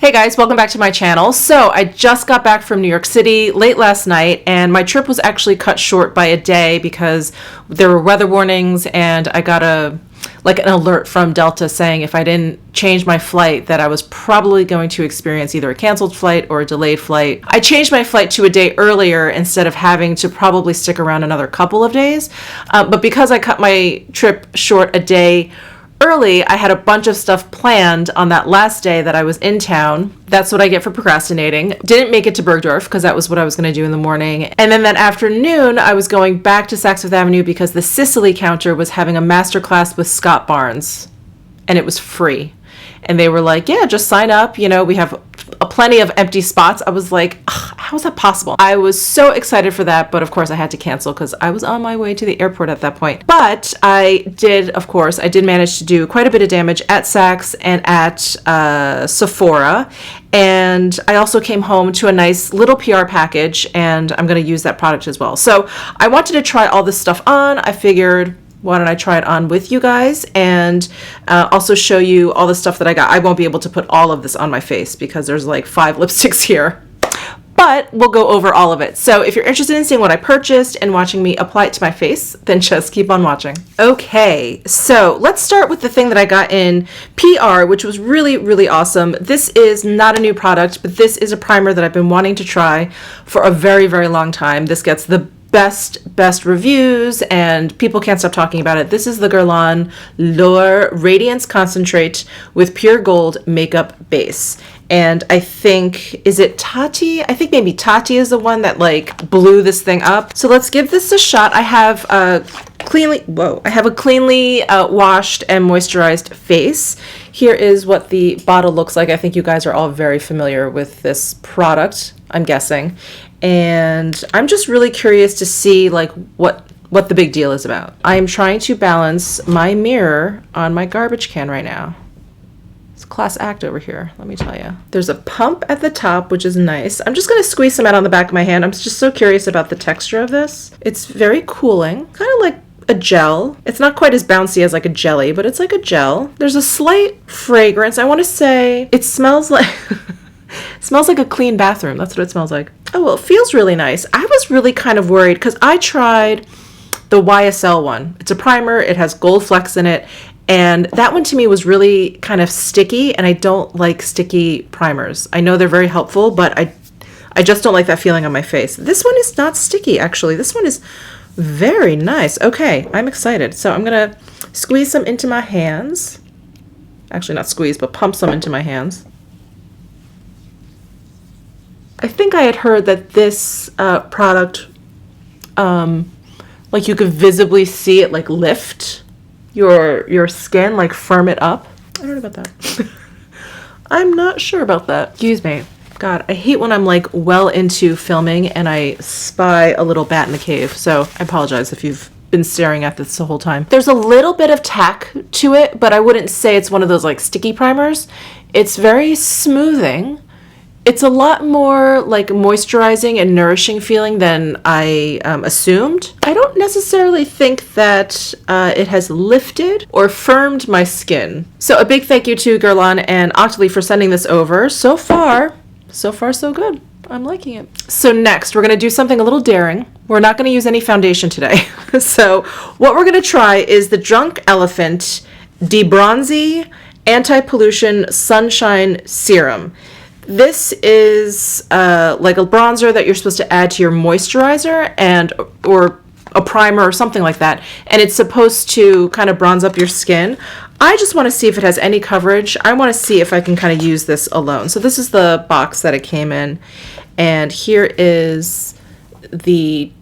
Hey guys, welcome back to my channel. So I just got back from New York City late last night, and my trip was actually cut short by a day because there were weather warnings, and I got an alert from Delta saying if I didn't change my flight that I was probably going to experience either a canceled flight or a delayed flight. I changed my flight to a day earlier instead of having to probably stick around another couple of days. But because I cut my trip short a day early, I had a bunch of stuff planned on that last day that I was in town. That's what I get for procrastinating. Didn't make it to Bergdorf because that was what I was going to do in the morning. And then that afternoon, I was going back to Saks Fifth Avenue because the Sicily counter was having a masterclass with Scott Barnes, and it was free. And they were like, yeah, just sign up. You know, we have plenty of empty spots. I was like, how is that possible? I was so excited for that, but of course I had to cancel because I was on my way to the airport at that point. But I did manage to do quite a bit of damage at Saks and at Sephora. And I also came home to a nice little PR package, and I'm going to use that product as well. So I wanted to try all this stuff on. I figured, why don't I try it on with you guys and also show you all the stuff that I got. I won't be able to put all of this on my face because there's like 5 lipsticks here, but we'll go over all of it. So if you're interested in seeing what I purchased and watching me apply it to my face, then just keep on watching. Okay, so let's start with the thing that I got in PR, which was really, really awesome. This is not a new product, but this is a primer that I've been wanting to try for a very, very long time. This gets the best reviews and people can't stop talking about it. This is the Guerlain L'Or Radiance Concentrate with Pure Gold Makeup Base. And I think, is it Tati? I think maybe Tati is the one that like blew this thing up. So let's give this a shot. I have a cleanly washed and moisturized face. Here is what the bottle looks like. I think you guys are all very familiar with this product, I'm guessing. And I'm just really curious to see like what the big deal is about. I'm trying to balance my mirror on my garbage can right now. It's a class act over here, let me tell you. There's a pump at the top, which is nice. I'm just going to squeeze some out on the back of my hand. I'm just so curious about the texture of this. It's very cooling, kind of like a gel. It's not quite as bouncy as like a jelly, but it's like a gel. There's a slight fragrance. I want to say it smells like smells like a clean bathroom. That's what it smells like. Oh, well, it feels really nice. I was really kind of worried because I tried the YSL one. It's a primer. It has gold flecks in it. And that one to me was really kind of sticky, and I don't like sticky primers. I know they're very helpful, but I just don't like that feeling on my face. This one is not sticky, actually. This one is very nice. Okay, I'm excited. So I'm going to squeeze some into my hands. Actually, not squeeze, but pump some into my hands. I think I had heard that this product, like you could visibly see it like lift your skin, like firm it up. I don't know about that. I'm not sure about that. Excuse me. God, I hate when I'm like well into filming and I spy a little bat in the cave. So I apologize if you've been staring at this the whole time. There's a little bit of tack to it, but I wouldn't say it's one of those like sticky primers. It's very smoothing. It's a lot more like moisturizing and nourishing feeling than I assumed. I don't necessarily think that it has lifted or firmed my skin. So a big thank you to Guerlain and Octoly for sending this over. So far, so good. I'm liking it. So next, we're going to do something a little daring. We're not going to use any foundation today. So what we're going to try is the Drunk Elephant d-bronzi Anti-Pollution Sunshine Serum. This is like a bronzer that you're supposed to add to your moisturizer or a primer or something like that. And it's supposed to kind of bronze up your skin. I just want to see if it has any coverage. I want to see if I can kind of use this alone. So this is the box that it came in. And here is the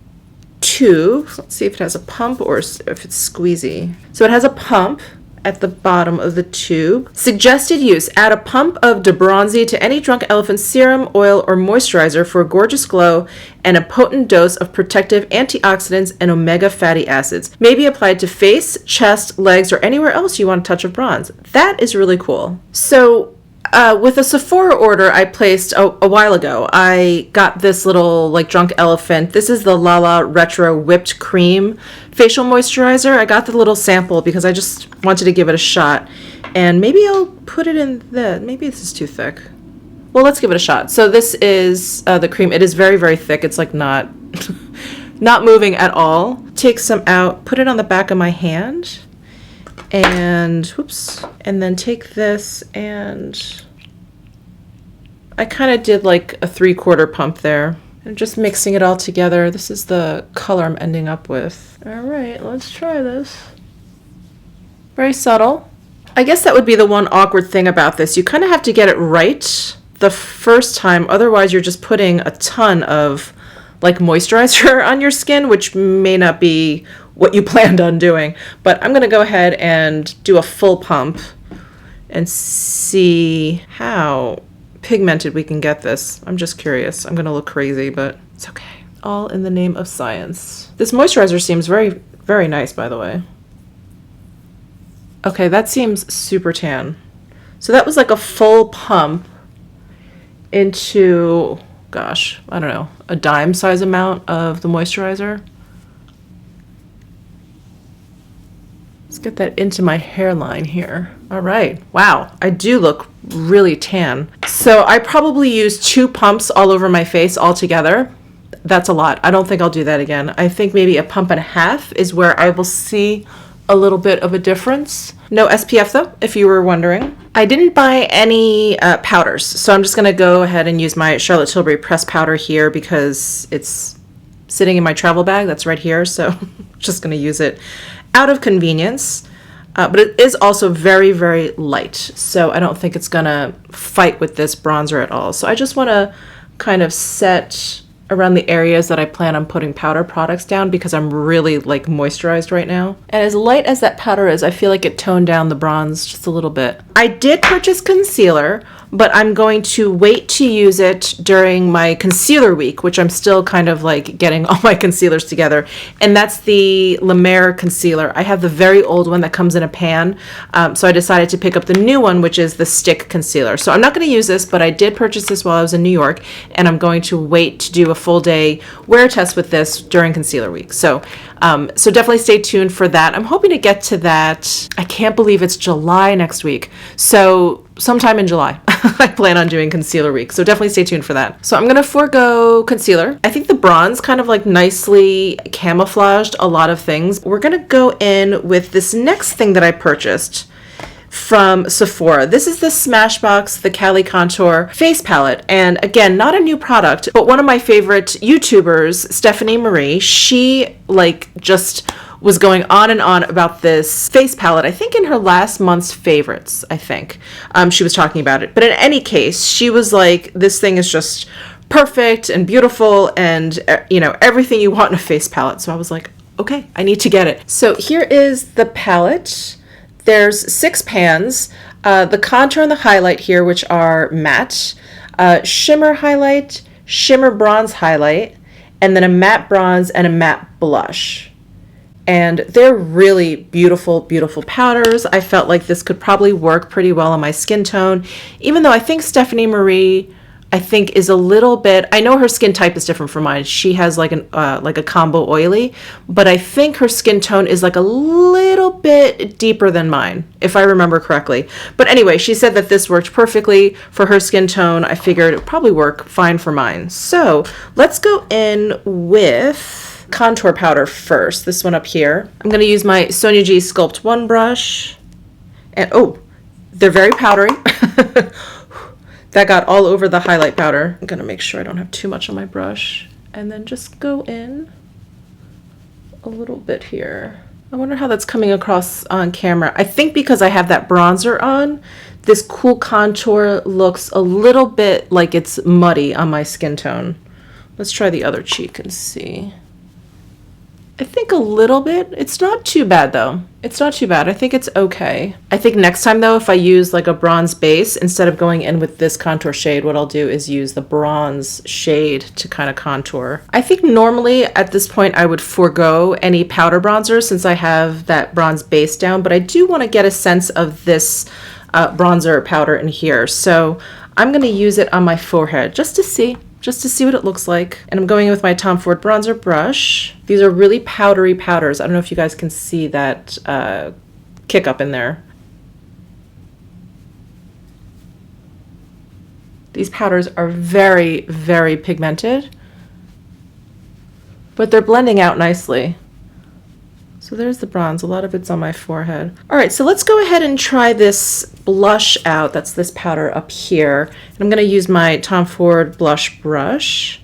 tube. Let's see if it has a pump or if it's squeezy. So it has a pump at the bottom of the tube. Suggested use: add a pump of d-bronzi to any Drunk Elephant serum, oil, or moisturizer for a gorgeous glow and a potent dose of protective antioxidants and omega fatty acids. May be applied to face, chest, legs, or anywhere else you want a touch of bronze. That is really cool. So with a Sephora order I placed a while ago, I got this little like Drunk Elephant. This is the Lala Retro Whipped Cream Facial Moisturizer. I got the little sample because I just wanted to give it a shot. And maybe I'll put it in maybe this is too thick. Well, let's give it a shot. So this is the cream. It is very, very thick. It's like not not moving at all. Take some out, put it on the back of my hand, and whoops, and then take this, and I kind of did like a 3/4 pump there. And just mixing it all together. This is the color I'm ending up with. All right, let's try this. Very subtle. I guess that would be the one awkward thing about this. You kind of have to get it right the first time. Otherwise, you're just putting a ton of like moisturizer on your skin, which may not be what you planned on doing. But I'm going to go ahead and do a full pump and see how pigmented we can get this. I'm just curious. I'm gonna look crazy, but it's okay. All in the name of science. This moisturizer seems very, very nice, by the way. Okay, that seems super tan. So that was like a full pump into, gosh, I don't know, a dime size amount of the moisturizer. Let's get that into my hairline here. All right. Wow, I do look really tan. So I probably used 2 pumps all over my face all together. That's a lot. I don't think I'll do that again. I think maybe a pump and a half is where I will see a little bit of a difference. No SPF though, if you were wondering. I didn't buy any powders, so I'm just gonna go ahead and use my Charlotte Tilbury pressed powder here because it's sitting in my travel bag. That's right here, so I'm just gonna use it out of convenience. But it is also very, very light, so I don't think it's gonna fight with this bronzer at all. So I just wanna kind of set around the areas that I plan on putting powder products down because I'm really like moisturized right now. And as light as that powder is, I feel like it toned down the bronze just a little bit. I did purchase concealer, but I'm going to wait to use it during my concealer week, which I'm still kind of like getting all my concealers together. And that's the La Mer concealer. I have the very old one that comes in a pan. So I decided to pick up the new one, which is the stick concealer. So I'm not going to use this, but I did purchase this while I was in New York, and I'm going to wait to do a full day wear test with this during concealer week. So definitely stay tuned for that. I'm hoping to get to that. I can't believe it's July next week. So sometime in July, I plan on doing concealer week. So definitely stay tuned for that. So I'm going to forego concealer. I think the bronze kind of like nicely camouflaged a lot of things. We're going to go in with this next thing that I purchased from Sephora. This is the Smashbox, the Cali Contour face palette. And again, not a new product, but one of my favorite YouTubers, Stephanie Marie, she like just was going on and on about this face palette. I think in her last month's favorites, I think she was talking about it. But in any case, she was like, this thing is just perfect and beautiful and, you know, everything you want in a face palette. So I was like, okay, I need to get it. So here is the palette. There's 6 pans, the contour and the highlight here, which are matte, shimmer highlight, shimmer bronze highlight, and then a matte bronze and a matte blush. And they're really beautiful, beautiful powders. I felt like this could probably work pretty well on my skin tone, even though I think Stephanie Marie, I think, is a little bit, I know her skin type is different from mine. She has like a combo oily, but I think her skin tone is like a little bit deeper than mine, if I remember correctly. But anyway, she said that this worked perfectly for her skin tone. I figured it would probably work fine for mine. So let's go in with contour powder first, this one up here. I'm gonna use my Sonia G Sculpt 1 brush. And oh, they're very powdery. That got all over the highlight powder. I'm gonna make sure I don't have too much on my brush. And then just go in a little bit here. I wonder how that's coming across on camera. I think because I have that bronzer on, this cool contour looks a little bit like it's muddy on my skin tone. Let's try the other cheek and see. I think a little bit. It's not too bad though. It's not too bad. I think it's okay. I think next time though, if I use like a bronze base, instead of going in with this contour shade, what I'll do is use the bronze shade to kind of contour. I think normally at this point I would forego any powder bronzer since I have that bronze base down, but I do want to get a sense of this bronzer powder in here. So I'm going to use it on my forehead just to see what it looks like. And I'm going in with my Tom Ford bronzer brush. These are really powdery powders. I don't know if you guys can see that kick up in there. These powders are very, very pigmented, but they're blending out nicely. So there's the bronze. A lot of it's on my forehead. All right, so let's go ahead and try this blush out. That's this powder up here. And I'm going to use my Tom Ford blush brush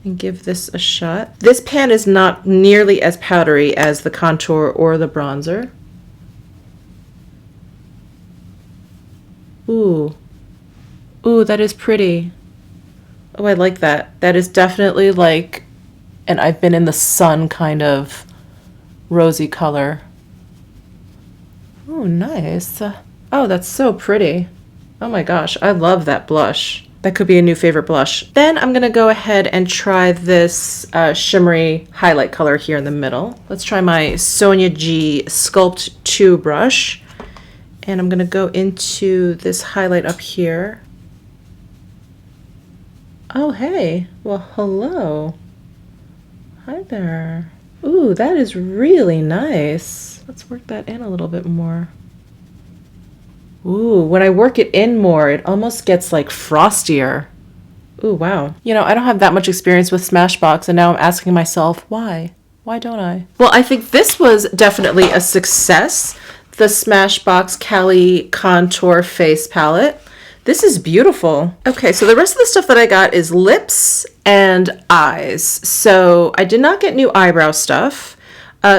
and give this a shot. This pan is not nearly as powdery as the contour or the bronzer. Ooh. Ooh, that is pretty. Oh, I like that. That is definitely like an I've been in the sun kind of rosy color. Oh, nice. Oh, that's so pretty. Oh my gosh, I love that blush. That could be a new favorite blush. Then I'm gonna go ahead and try this shimmery highlight color here in the middle. Let's try my Sonia G Sculpt 2 brush. And I'm gonna go into this highlight up here. Oh, hey. Well, hello. Hi there. Ooh, that is really nice. Let's work that in a little bit more. Ooh, when I work it in more, it almost gets like frostier. Ooh, wow. You know, I don't have that much experience with Smashbox, and now I'm asking myself, why? Why don't I? Well, I think this was definitely a success. The Smashbox Cali Contour Face Palette. This is beautiful. Okay, so the rest of the stuff that I got is lips and eyes. So I did not get new eyebrow stuff.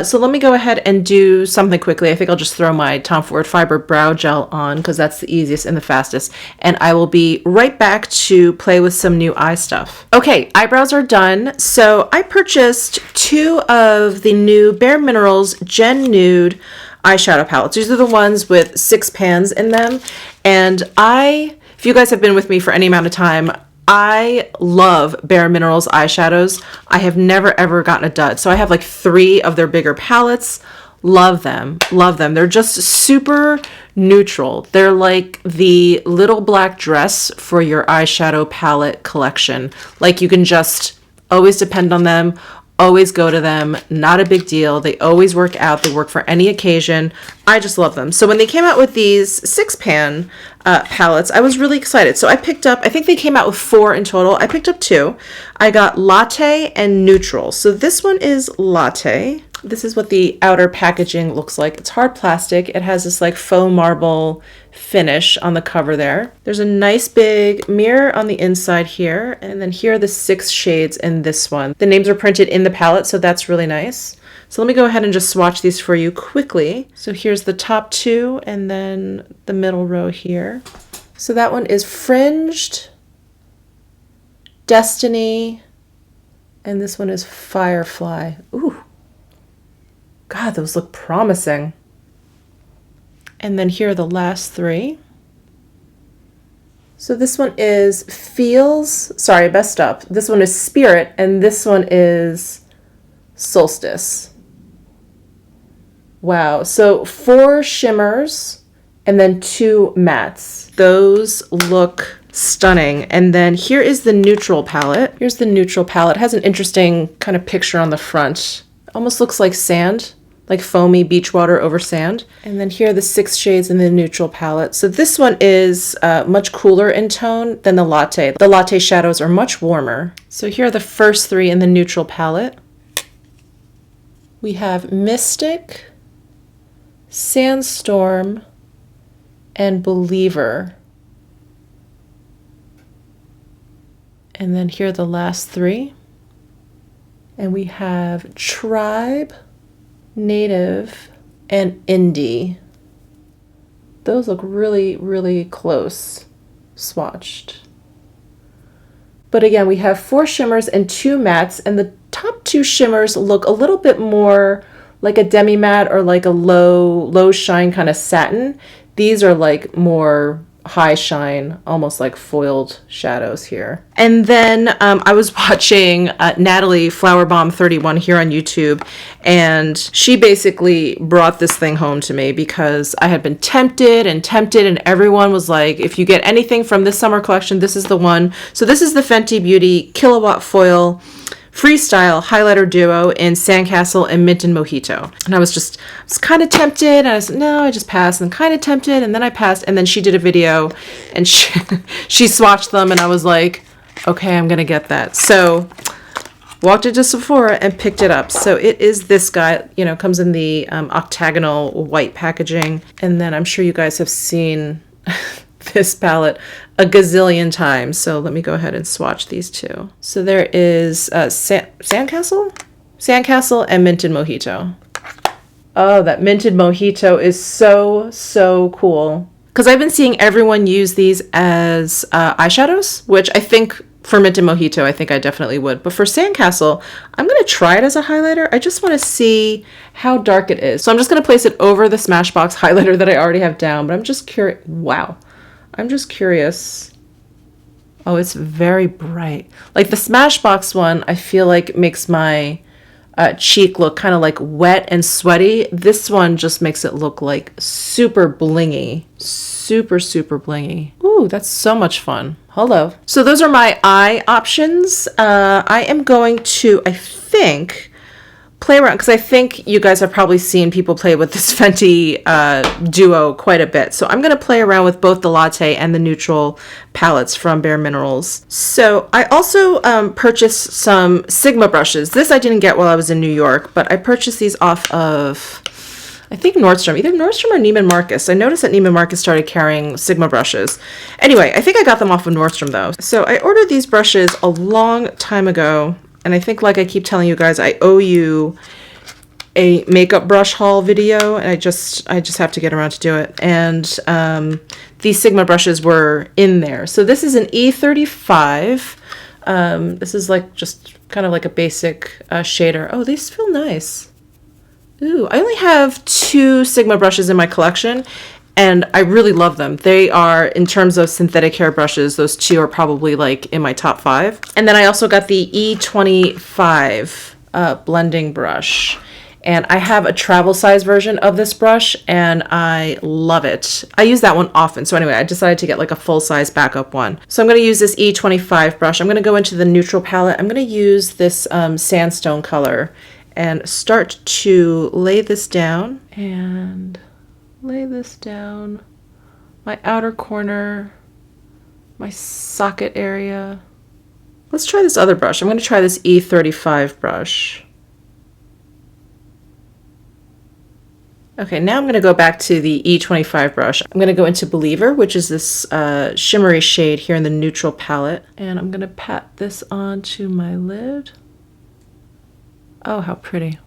So let me go ahead and do something quickly. I think I'll just throw my Tom Ford Fiber Brow Gel on because that's the easiest and the fastest. And I will be right back to play with some new eye stuff. Okay, eyebrows are done. So I purchased 2 of the new Bare Minerals Gen Nude eyeshadow palettes. These are the ones with 6 pans in them. And if you guys have been with me for any amount of time, I love Bare Minerals eyeshadows. I have never ever gotten a dud. So I have like 3 of their bigger palettes. Love them. Love them. They're just super neutral. They're like the little black dress for your eyeshadow palette collection. Like you can just always depend on them. Always go to them, not a big deal. They always work out. They work for any occasion. I just love them. So when they came out with these 6-pan palettes, I was really excited. So I picked up, I think they came out with 4 in total. I picked up 2. I got Latte and Neutral. So this one is Latte. This is what the outer packaging looks like. It's hard plastic. It has this like faux marble finish on the cover there. There's a nice big mirror on the inside here. And then here are the 6 shades in this one. The names are printed in the palette, so that's really nice. So let me go ahead and just swatch these for you quickly. So here's the top 2 and then the middle row here. So that one is Fringed, Destiny, and this one is Firefly. Ooh. God, those look promising. And then here are the last 3. So this one is I messed up. This one is Spirit, and this one is Solstice. Wow, so 4 shimmers and then 2 mattes. Those look stunning. And then here is the neutral palette. Here's the neutral palette. It has an interesting kind of picture on the front. Almost looks like sand, like foamy beach water over sand. And then here are the 6 shades in the neutral palette. So this one is much cooler in tone than the Latte. The Latte shadows are much warmer. So here are the first 3 in the neutral palette. We have Mystic, Sandstorm, and Believer. And then here are the last 3. And we have Tribe, Native, and Indie. Those look really, really close swatched. But again, we have 4 shimmers and 2 mattes, and the top 2 shimmers look a little bit more like a demi matte or like a low shine kind of satin. These are like more high shine, almost like foiled shadows here. And then I was watching Natalie Flowerbomb 31 here on YouTube, and she basically brought this thing home to me because I had been tempted, and everyone was like, if you get anything from this summer collection, this is the one. So this is the Fenty Beauty Kilowatt Foil Freestyle Highlighter Duo in Sandcastle and Mint and Mojito. And I was kind of tempted. And I said, no, I just passed. And kind of tempted. And then I passed. And then she did a video and she swatched them. And I was like, okay, I'm going to get that. So walked into Sephora and picked it up. So it is this guy, you know, comes in the octagonal white packaging. And then I'm sure you guys have seen this palette a gazillion times. So let me go ahead and swatch these two. So there is Sandcastle and Minted Mojito. Oh, that Minted Mojito is so cool. Because I've been seeing everyone use these as eyeshadows, which I think for Minted Mojito, I think I definitely would. But for Sandcastle, I'm going to try it as a highlighter. I just want to see how dark it is. So I'm just going to place it over the Smashbox highlighter that I already have down. But I'm just curious. Wow. I'm just curious. Oh, it's very bright. Like the Smashbox one, I feel like makes my cheek look kind of like wet and sweaty. This one just makes it look like super blingy. Super blingy. Ooh, that's so much fun. Hello. So those are my eye options. I am going to, I think, play around, because I think you guys have probably seen people play with this Fenty duo quite a bit. So I'm going to play around with both the latte and the neutral palettes from Bare Minerals. So I also purchased some Sigma brushes. This I didn't get while I was in New York, but I purchased these off of, I think Nordstrom, either Nordstrom or Neiman Marcus. I noticed that Neiman Marcus started carrying Sigma brushes. Anyway, I think I got them off of Nordstrom though. So I ordered these brushes a long time ago. And I think, like I keep telling you guys, I owe you a makeup brush haul video, and I just have to get around to do it. And these Sigma brushes were in there. So this is an E35. This is like just kind of like a basic shader. Oh, these feel nice. Ooh, I only have 2 Sigma brushes in my collection, and I really love them. They are, in terms of synthetic hair brushes, those 2 are probably like in my top 5. And then I also got the E25 blending brush. And I have a travel size version of this brush and I love it. I use that one often. So anyway, I decided to get like a full size backup one. So I'm going to use this E25 brush. I'm going to go into the neutral palette. I'm going to use this sandstone color and start to lay this down and lay this down my outer corner, my socket area. Let's try this other brush. I'm going to try this E35 brush. Okay, now I'm going to go back to the E25 brush. I'm going to go into Believer, which is this shimmery shade here in the neutral palette. And I'm going to pat this onto my lid. Oh, how pretty.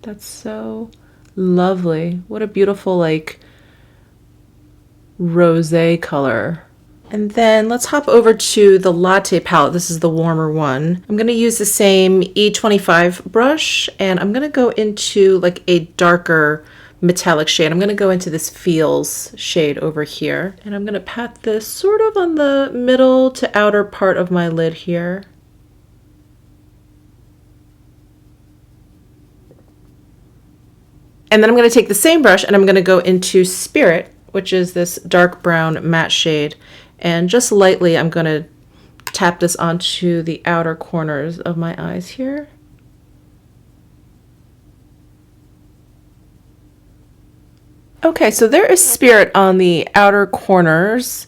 That's so lovely. What a beautiful, like, rosé color. And then let's hop over to the latte palette. This is the warmer one. I'm going to use the same E25 brush, and I'm going to go into like a darker metallic shade. I'm going to go into this Feels shade over here, and I'm going to pat this sort of on the middle to outer part of my lid here. And then I'm going to take the same brush and I'm going to go into Spirit, which is this dark brown matte shade. And just lightly, I'm going to tap this onto the outer corners of my eyes here. Okay, so there is Spirit on the outer corners.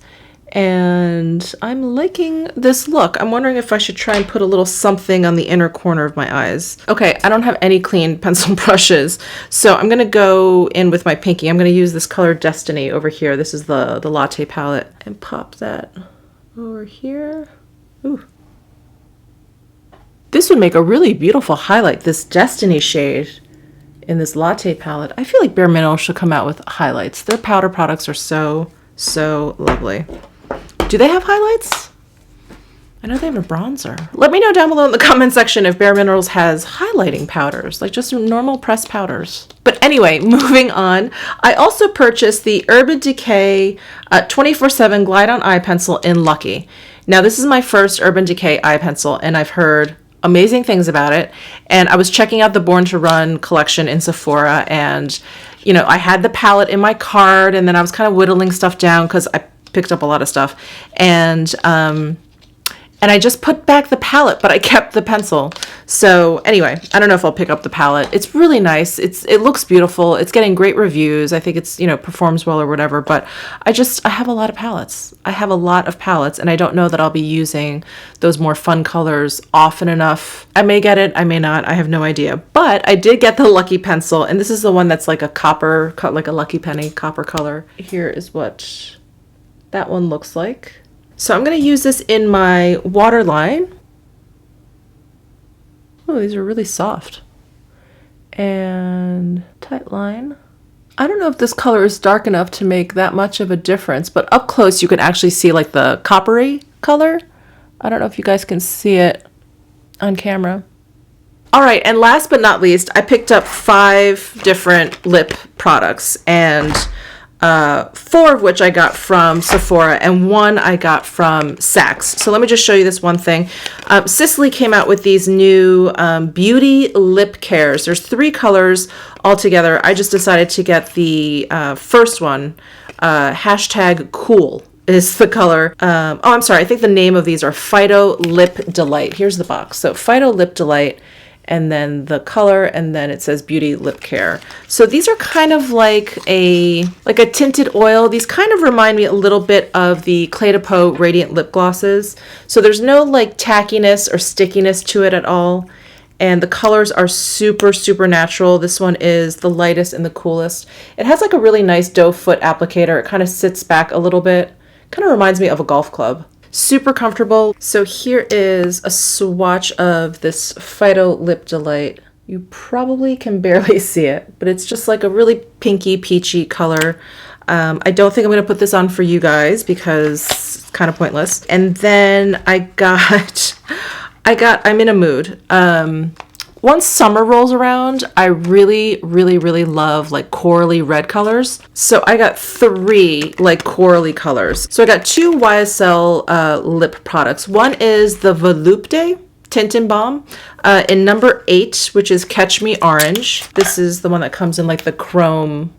And I'm liking this look. I'm wondering if I should try and put a little something on the inner corner of my eyes. Okay, I don't have any clean pencil brushes, so I'm gonna go in with my pinky. I'm gonna use this color Destiny over here. This is the latte palette, and pop that over here. Ooh. This would make a really beautiful highlight, this Destiny shade in this latte palette. I feel like Bare Minerals should come out with highlights. Their powder products are so lovely. Do they have highlights? I know they have a bronzer. Let me know down below in the comment section if Bare Minerals has highlighting powders, like just normal pressed powders. But anyway, moving on. I also purchased the Urban Decay 24/7 Glide On Eye Pencil in Lucky. Now this is my first Urban Decay eye pencil and I've heard amazing things about it. And I was checking out the Born to Run collection in Sephora, and you know, I had the palette in my cart and then I was kind of whittling stuff down because I picked up a lot of stuff, and And I just put back the palette, but I kept the pencil. So anyway, I don't know if I'll pick up the palette. It's really nice. It looks beautiful. It's getting great reviews. I think it's, you know, performs well or whatever, but I have a lot of palettes. I have a lot of palettes, and I don't know that I'll be using those more fun colors often enough. I may get it, I may not. I have no idea. But I did get the Lucky Pencil, and this is the one that's like a copper, like a Lucky Penny copper color. Here is what that one looks like. So I'm going to use this in my waterline. Oh, these are really soft. And tight line. I don't know if this color is dark enough to make that much of a difference, but up close you can actually see like the coppery color. I don't know if you guys can see it on camera. All right, and last but not least, I picked up 5 different lip products, and 4 of which I got from Sephora and 1 I got from Saks. So let me just show you this one thing. Cicely came out with these new beauty lip cares. There's 3 colors altogether. I just decided to get the first one, hashtag cool is the color. Oh, I'm sorry. I think the name of these are Phyto Lip Delight. Here's the box. So Phyto Lip Delight, and then the color, and then it says Beauty Lip Care. So these are kind of like a tinted oil. These kind of remind me a little bit of the Clé de Peau Radiant Lip Glosses. So there's no like tackiness or stickiness to it at all. And the colors are super, super natural. This one is the lightest and the coolest. It has like a really nice doe foot applicator. It kind of sits back a little bit. Kind of reminds me of a golf club. Super comfortable. So here is a swatch of this Phyto Lip Delight. You probably can barely see it, but it's just like a really pinky, peachy color. I don't think I'm going to put this on for you guys because it's kind of pointless. And then I'm in a mood. Once summer rolls around, I really, really, really love like corally red colors. So I got 3 like corally colors. So I got 2 YSL lip products. One is the Volupte Tint and Balm in number 8, which is Catch Me Orange. This is the one that comes in like the chrome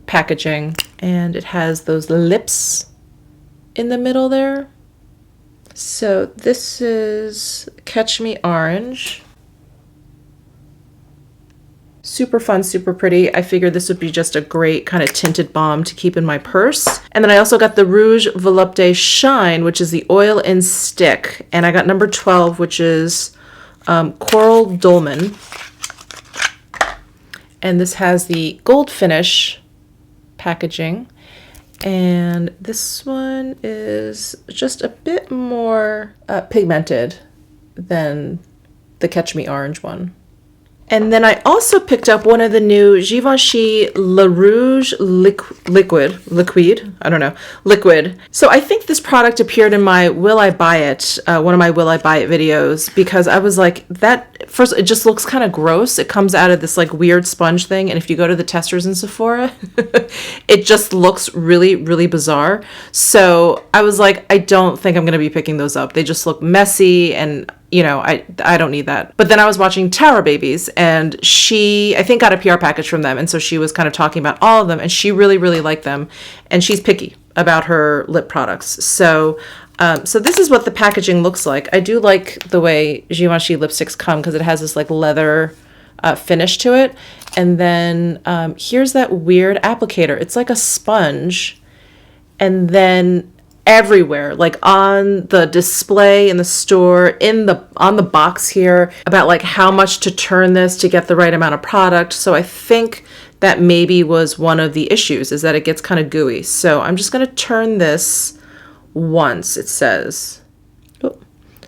packaging, and it has those lips in the middle there. So this is Catch Me Orange. Super fun, super pretty. I figured this would be just a great kind of tinted balm to keep in my purse. And then I also got the Rouge Volupte Shine, which is the oil and stick. And I got number 12, which is Coral Dolmen. And this has the gold finish packaging. And this one is just a bit more pigmented than the Catch Me Orange one. And then I also picked up one of the new Givenchy Le Rouge liquid. So I think this product appeared in my Will I Buy It, one of my Will I Buy It videos, because I was like, that first, it just looks kind of gross. It comes out of this like weird sponge thing. And if you go to the testers in Sephora, it just looks really, really bizarre. So I was like, I don't think I'm going to be picking those up. They just look messy, and you know, I don't need that. But then I was watching Tower Babies, and she, I think, got a PR package from them. And so she was kind of talking about all of them, and she really, really liked them. And she's picky about her lip products. So this is what the packaging looks like. I do like the way Givenchy lipsticks come because it has this like leather finish to it. And then here's that weird applicator. It's like a sponge. And then everywhere, like on the display in the store, on the box here, about like how much to turn this to get the right amount of product. So I think that maybe was one of the issues, is that it gets kind of gooey. So I'm just going to turn this once, it says. Oh.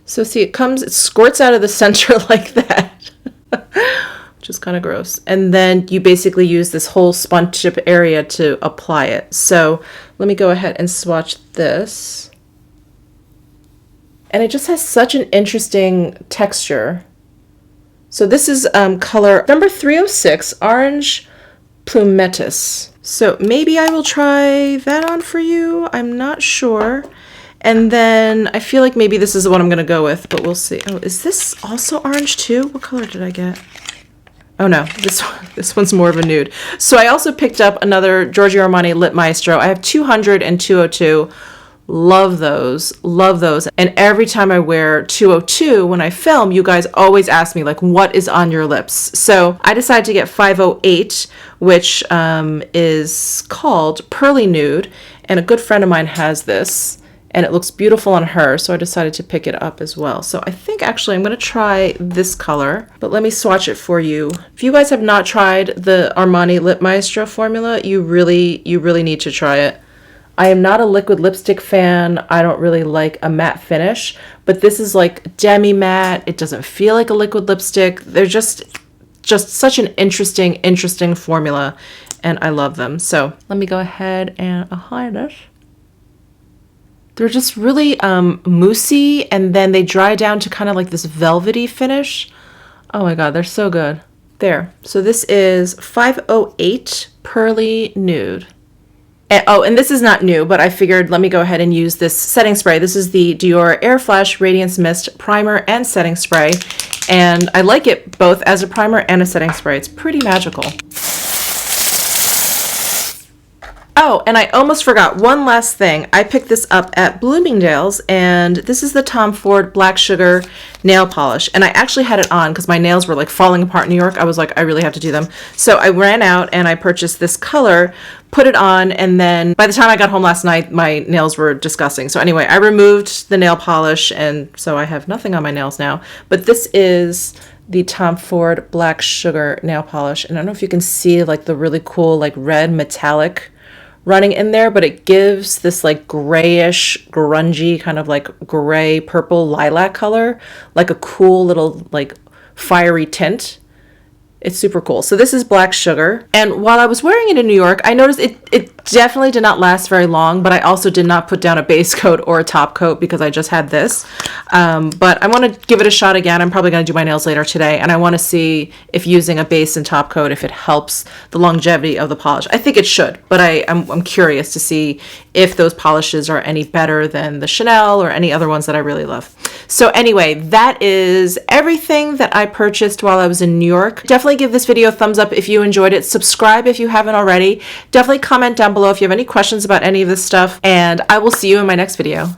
So see, it squirts out of the center like that, which is kind of gross. And then you basically use this whole sponge tip area to apply it. So let me go ahead and swatch this. And it just has such an interesting texture. So this is color number 306, Orange Plumetis. So maybe I will try that on for you. I'm not sure. And then I feel like maybe this is the one I'm going to go with, but we'll see. Oh, is this also orange too? What color did I get? Oh no, this one's more of a nude. So I also picked up another Giorgio Armani Lip Maestro. I have 200 and 202. Love those. Love those. And every time I wear 202 when I film, you guys always ask me, like, what is on your lips? So I decided to get 508, which is called Pearly Nude. And a good friend of mine has this, and it looks beautiful on her, so I decided to pick it up as well. So I think actually I'm going to try this color, but let me swatch it for you. If you guys have not tried the Armani Lip Maestro formula, you really need to try it. I am not a liquid lipstick fan. I don't really like a matte finish, but this is like demi-matte. It doesn't feel like a liquid lipstick. They're just such an interesting formula, and I love them. So let me go ahead and hide it. They're just really moussey, and then they dry down to kind of like this velvety finish. Oh my God, they're so good. There. So this is 508 Pearly Nude. And this is not new, but I figured let me go ahead and use this setting spray. This is the Dior Air Flash Radiance Mist Primer and Setting Spray. And I like it both as a primer and a setting spray. It's pretty magical. Oh, and I almost forgot one last thing. I picked this up at Bloomingdale's, and this is the Tom Ford Black Sugar nail polish. And I actually had it on because my nails were like falling apart in New York. I was like, I really have to do them. So I ran out and I purchased this color, put it on, and then by the time I got home last night, my nails were disgusting. So anyway, I removed the nail polish, and so I have nothing on my nails now. But this is the Tom Ford Black Sugar nail polish. And I don't know if you can see like the really cool like red metallic running in there, but it gives this like grayish, grungy, kind of like gray, purple, lilac color, like a cool little like fiery tint. It's super cool. So this is Black Sugar. And while I was wearing it in New York, I noticed it definitely did not last very long, but I also did not put down a base coat or a top coat because I just had this. But I want to give it a shot again. I'm probably going to do my nails later today, and I want to see if using a base and top coat, if it helps the longevity of the polish. I think it should, but I'm curious to see if those polishes are any better than the Chanel or any other ones that I really love. So anyway, that is everything that I purchased while I was in New York. Definitely give this video a thumbs up if you enjoyed it. Subscribe if you haven't already. Definitely comment down below if you have any questions about any of this stuff, and I will see you in my next video.